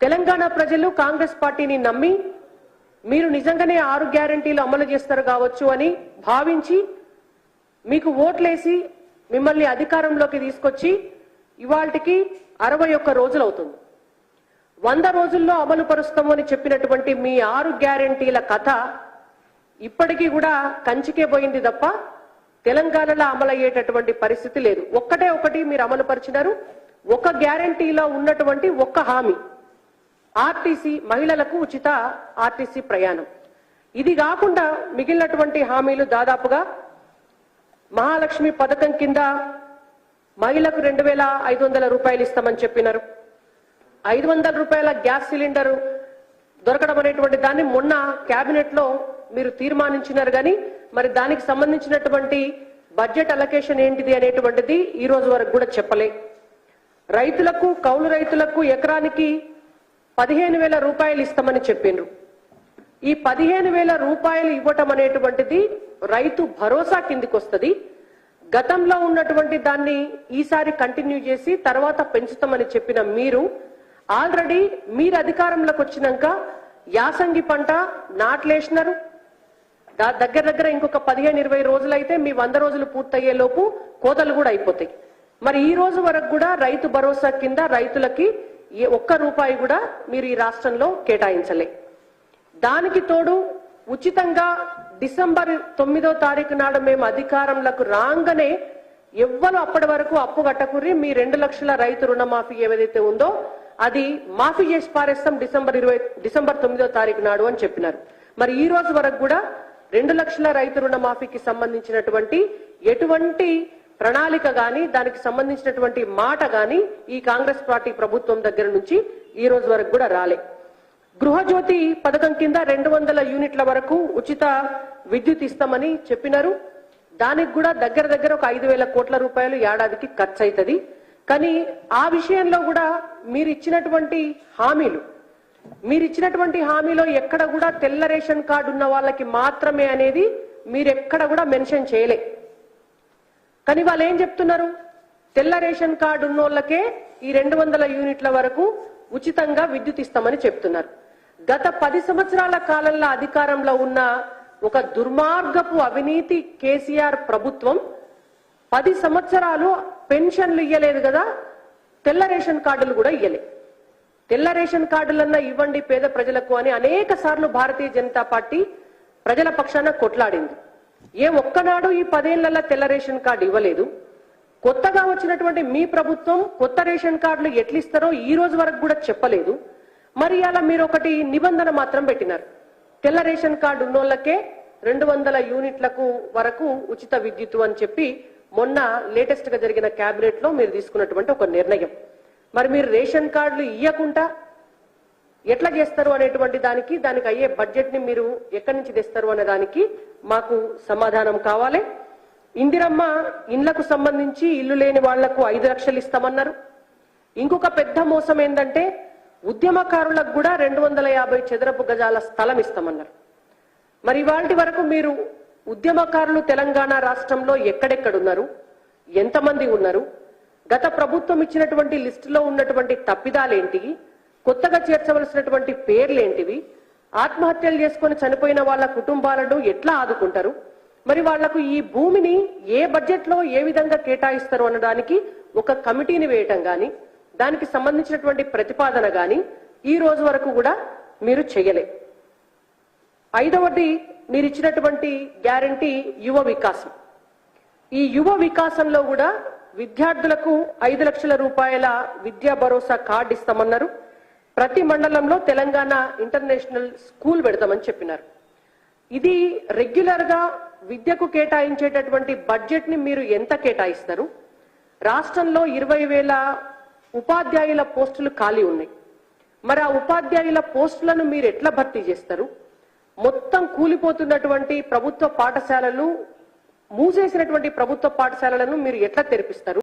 తెలంగాణ ప్రజలు కాంగ్రెస్ పార్టీని నమ్మి మీరు నిజంగానే 6 గ్యారెంటీలు అమలు చేస్తారు కావచ్చు అని భావించి మీకు ఓట్లేసి మిమ్మల్ని అధికారంలోకి తీసుకొచ్చి ఇవాల్టికి 61 రోజులు అవుతుంది. 100 రోజుల్లో అమలు పరుస్తాము అని చెప్పినటువంటి మీ 6 గ్యారెంటీల కథ ఇప్పటికీ కూడా కంచికే పోయింది తప్ప తెలంగాణలో అమలయ్యేటటువంటి పరిస్థితి లేదు. ఒక్కటే ఒకటి మీరు అమలు పరిచినారు. ఒక గ్యారెంటీలో ఉన్నటువంటి ఒక్క హామీ ఆర్టీసీ మహిళలకు ఉచిత ఆర్టీసీ ప్రయాణం. ఇది కాకుండా మిగిలినటువంటి హామీలు దాదాపుగా మహాలక్ష్మి పథకం కింద మహిళకు 2500 రూపాయలు ఇస్తామని చెప్పినారు. 500 రూపాయల గ్యాస్ సిలిండర్ దొరకడం అనేటువంటి దాన్ని మొన్న కేబినెట్ లో మీరు తీర్మానించినారు. కానీ మరి దానికి సంబంధించినటువంటి బడ్జెట్ అలొకేషన్ ఏంటిది అనేటువంటిది ఈ రోజు వరకు కూడా చెప్పలే. రైతులకు కౌలు రైతులకు ఎకరానికి 15,000 రూపాయలు ఇస్తామని చెప్పిండ్రు. ఈ 15,000 రూపాయలు ఇవ్వటం అనేటువంటిది రైతు భరోసా కిందికి వస్తుంది. గతంలో ఉన్నటువంటి దాన్ని ఈసారి కంటిన్యూ చేసి తర్వాత పెంచుతామని చెప్పిన మీరు ఆల్రెడీ మీరు అధికారంలోకి వచ్చినాక యాసంగి పంట నాట్లేసినారు. దగ్గర దగ్గర ఇంకొక 15-20 రోజులైతే మీ 100 రోజులు పూర్తయ్యే లోపు కోతలు కూడా అయిపోతాయి. మరి ఈ రోజు వరకు కూడా రైతు భరోసా కింద రైతులకి ఒక్క రూపాయి కూడా మీరు ఈ రాష్ట్రంలో కేటాయించలే. దానికి తోడు ఉచితంగా డిసెంబర్ 9వ తారీఖు నాడు మేము అధికారంలోకి రాగానే ఎవ్వరు అప్పటి వరకు అప్పు కట్టకుర్రి, మీ 2 లక్షల రైతు రుణమాఫీ ఏదైతే ఉందో అది మాఫీ చేసి పారేస్తాం డిసెంబర్ 9వ తారీఖు నాడు అని చెప్పినారు. మరి ఈ రోజు వరకు కూడా 2 లక్షల రైతు రుణమాఫీకి సంబంధించినటువంటి ఎటువంటి ప్రణాళిక గాని దానికి సంబంధించినటువంటి మాట గాని ఈ కాంగ్రెస్ పార్టీ ప్రభుత్వం దగ్గర నుంచి ఈ రోజు వరకు కూడా రాలే. గృహజ్యోతి పథకం కింద 200 యూనిట్ల వరకు ఉచిత విద్యుత్ ఇస్తామని చెప్పినారు. దానికి కూడా దగ్గర దగ్గర ఒక 5,000 కోట్ల రూపాయలు ఏడాదికి ఖర్చు అవుతుంది. కానీ ఆ విషయంలో కూడా మీరు ఇచ్చినటువంటి హామీలో ఎక్కడ కూడా తెల్ల రేషన్ కార్డు ఉన్న వాళ్ళకి మాత్రమే అనేది మీరు ఎక్కడ కూడా మెన్షన్ చేయలే. కానీ వాళ్ళు ఏం చెప్తున్నారు, తెల్ల రేషన్ కార్డు ఉన్న వాళ్ళకే ఈ 200 యూనిట్ల వరకు ఉచితంగా విద్యుత్ ఇస్తామని చెప్తున్నారు. గత 10 సంవత్సరాల కాలంలో అధికారంలో ఉన్న ఒక దుర్మార్గపు అవినీతి కేసీఆర్ ప్రభుత్వం 10 సంవత్సరాలు పెన్షన్లు ఇయ్యలేదు కదా, తెల్ల రేషన్ కార్డులు కూడా ఇయ్యలే. తెల్ల రేషన్ కార్డులన్నా ఇవ్వండి పేద ప్రజలకు అని అనేక సార్లు భారతీయ జనతా పార్టీ ప్రజల పక్షాన కొట్లాడింది. ఒక్కనాడు ఈ 10 ఏళ్లలో తెల్ల రేషన్ కార్డు ఇవ్వలేదు. కొత్తగా వచ్చినటువంటి మీ ప్రభుత్వం కొత్త రేషన్ కార్డులు ఎట్లిస్తారో ఈ రోజు వరకు కూడా చెప్పలేదు. మరి అలా మీరు ఒకటి నిబంధన మాత్రం పెట్టినారు, తెల్ల రేషన్ కార్డు ఉన్నోళ్ళకే 200 యూనిట్లకు వరకు ఉచిత విద్యుత్ అని చెప్పి మొన్న లేటెస్ట్ గా జరిగిన కేబినెట్ లో మీరు తీసుకున్నటువంటి ఒక నిర్ణయం. మరి మీరు రేషన్ కార్డులు ఇయ్యకుండా ఎట్లా చేస్తారు అనేటువంటి దానికి అయ్యే బడ్జెట్ ని మీరు ఎక్కడి నుంచి తెస్తారు అనే దానికి మాకు సమాధానం కావాలి. ఇందిరమ్మ ఇండ్లకు సంబంధించి ఇల్లు లేని వాళ్లకు 5 లక్షలు ఇస్తామన్నారు. ఇంకొక పెద్ద మోసం ఏంటంటే ఉద్యమకారులకు కూడా 250 చదరపు గజాల స్థలం ఇస్తామన్నారు. మరి ఇవాల్టి వరకు మీరు ఉద్యమకారులు తెలంగాణ రాష్ట్రంలో ఎక్కడెక్కడున్నారు, ఎంతమంది ఉన్నారు, గత ప్రభుత్వం ఇచ్చినటువంటి లిస్టులో ఉన్నటువంటి తప్పిదాలేంటి, కొత్తగా చేర్చవలసినటువంటి పేర్లేంటివి, ఆత్మహత్యలు చేసుకుని చనిపోయిన వాళ్ళ కుటుంబాలను ఎట్లా ఆదుకుంటారు, మరి వాళ్లకు ఈ భూమిని ఏ బడ్జెట్ లో ఏ విధంగా కేటాయిస్తారు అన్నదానికి ఒక కమిటీని వేయటం గాని దానికి సంబంధించినటువంటి ప్రతిపాదన గాని ఈ రోజు వరకు కూడా మీరు చేయలే. 5వది మీరు ఇచ్చినటువంటి గ్యారంటీ యువ వికాసం. ఈ యువ వికాసంలో కూడా విద్యార్థులకు 5 లక్షల రూపాయల విద్యా భరోసా కార్డు ఇస్తామన్నారు. ప్రతి మండలంలో తెలంగాణ ఇంటర్నేషనల్ స్కూల్ పెడతామని చెప్పినారు. ఇది రెగ్యులర్ గా విద్యకు కేటాయించేటటువంటి బడ్జెట్ ని మీరు ఎంత కేటాయిస్తారు? రాష్ట్రంలో 20,000 ఉపాధ్యాయుల పోస్టులు ఖాళీ ఉన్నాయి. మరి ఆ ఉపాధ్యాయుల పోస్టులను మీరు ఎట్లా భర్తీ చేస్తారు? మొత్తం కూలిపోతున్నటువంటి ప్రభుత్వ పాఠశాలలు, మూసేసినటువంటి ప్రభుత్వ పాఠశాలలను మీరు ఎట్లా తెరిపిస్తారు?